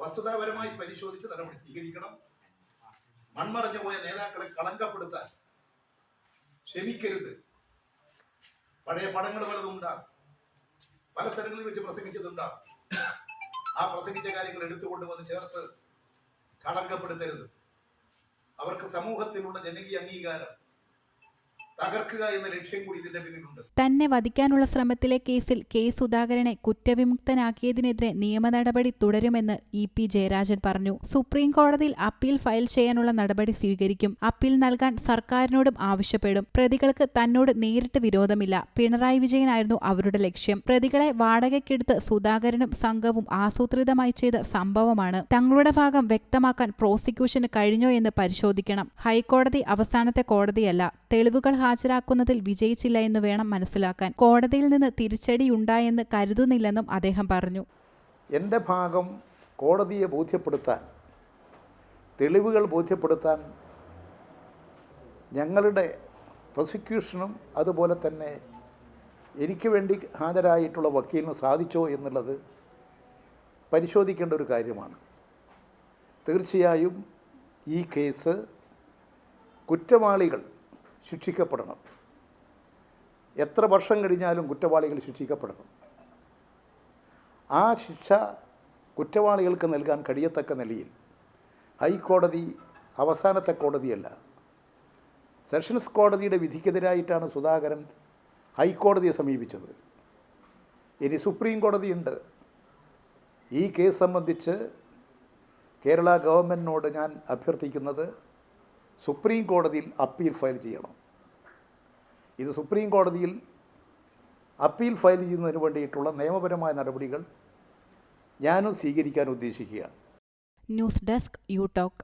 വസ്തുതാപരമായി പരിശോധിച്ച് നടപടി സ്വീകരിക്കണം. മൺമറഞ്ഞു പോയ നേതാക്കളെ കളങ്കപ്പെടുത്താൻ ക്ഷമിക്കരുത്. പഴയ പടങ്ങൾ പലതും ഉണ്ടാകും, പല സ്ഥലങ്ങളിൽ വെച്ച് പ്രസംഗിച്ചതുണ്ടാകും. ആ പ്രസംഗിച്ച കാര്യങ്ങൾ എടുത്തുകൊണ്ടുവന്ന് ചേർത്ത് കളങ്കപ്പെടുത്തരുത്. അവർക്ക് സമൂഹത്തിലുള്ള ജനകീയ അംഗീകാരം തകർക്കുക എന്ന ലക്ഷ്യം കൂടി ഇതിന്റെ പിന്നിലുണ്ട്. തന്നെ വധിക്കാനുള്ള ശ്രമത്തിലെ കേസിൽ കെ സുധാകരനെ കുറ്റവിമുക്തനാക്കിയതിനെതിരെ നിയമ നടപടി തുടരുമെന്ന് ഇ.പി. ജയരാജൻ പറഞ്ഞു. സുപ്രീം കോടതിയിൽ അപ്പീൽ ഫയൽ ചെയ്യാനുള്ള നടപടി സ്വീകരിക്കും. അപ്പീൽ നൽകാൻ സർക്കാരിനോടും ആവശ്യപ്പെടും. പ്രതികൾക്ക് തന്നോട് നേരിട്ട് വിരോധമില്ല. പിണറായി വിജയനായിരുന്നു അവരുടെ ലക്ഷ്യം. പ്രതികളെ വാടകയ്ക്കെടുത്ത് സുധാകരനും സംഘവും ആസൂത്രിതമായി ചെയ്ത സംഭവമാണ്. തങ്ങളുടെ ഭാഗം വ്യക്തമാക്കാൻ പ്രോസിക്യൂഷന് കഴിഞ്ഞോ എന്ന് പരിശോധിക്കണം. ഹൈക്കോടതി അവസാനത്തെ കോടതിയല്ല. തെളിവുകൾ ഹാജരാക്കുന്നതിൽ വിജയിച്ചില്ല എന്ന് വേണം മനസ്സിലാക്കാൻ. കോടതിയിൽ നിന്ന് തിരിച്ചടിയുണ്ടായെന്ന് കരുതുന്നില്ലെന്നും അദ്ദേഹം പറഞ്ഞു. എൻ്റെ ഭാഗം കോടതിയെ ബോധ്യപ്പെടുത്താൻ, തെളിവുകൾ ബോധ്യപ്പെടുത്താൻ ഞങ്ങളുടെ പ്രോസിക്യൂഷനും അതുപോലെ തന്നെ എനിക്ക് വേണ്ടി ഹാജരായിട്ടുള്ള വക്കീലിന് സാധിച്ചോ എന്നുള്ളത് പരിശോധിക്കേണ്ട ഒരു കാര്യമാണ്. തീർച്ചയായും ഈ കേസ് കുറ്റവാളികൾ ശിക്ഷിക്കപ്പെടണം. എത്ര വർഷം കഴിഞ്ഞാലും കുറ്റവാളികൾ ശിക്ഷിക്കപ്പെടണം. ആ ശിക്ഷ കുറ്റവാളികൾക്ക് നൽകാൻ കഴിയത്തക്ക നിലയിൽ ഹൈക്കോടതി അവസാനത്തെ കോടതിയല്ല. സെഷൻസ് കോടതിയുടെ വിധിക്കെതിരായിട്ടാണ് സുധാകരൻ ഹൈക്കോടതിയെ സമീപിച്ചത്. ഇനി സുപ്രീം കോടതിയുണ്ട്. ഈ കേസ് സംബന്ധിച്ച് കേരള ഗവൺമെൻറ്റിനോട് ഞാൻ അഭ്യർത്ഥിക്കുന്നത് സുപ്രീം കോടതിയിൽ അപ്പീൽ ഫയൽ ചെയ്യണം. ഇത് സുപ്രീം കോടതിയിൽ അപ്പീൽ ഫയൽ ചെയ്യുന്നതിന് വേണ്ടിയിട്ടുള്ള നിയമപരമായ നടപടികൾ ഞാനും സ്വീകരിക്കാൻ ഉദ്ദേശിക്കുകയാണ്. News desk you talk.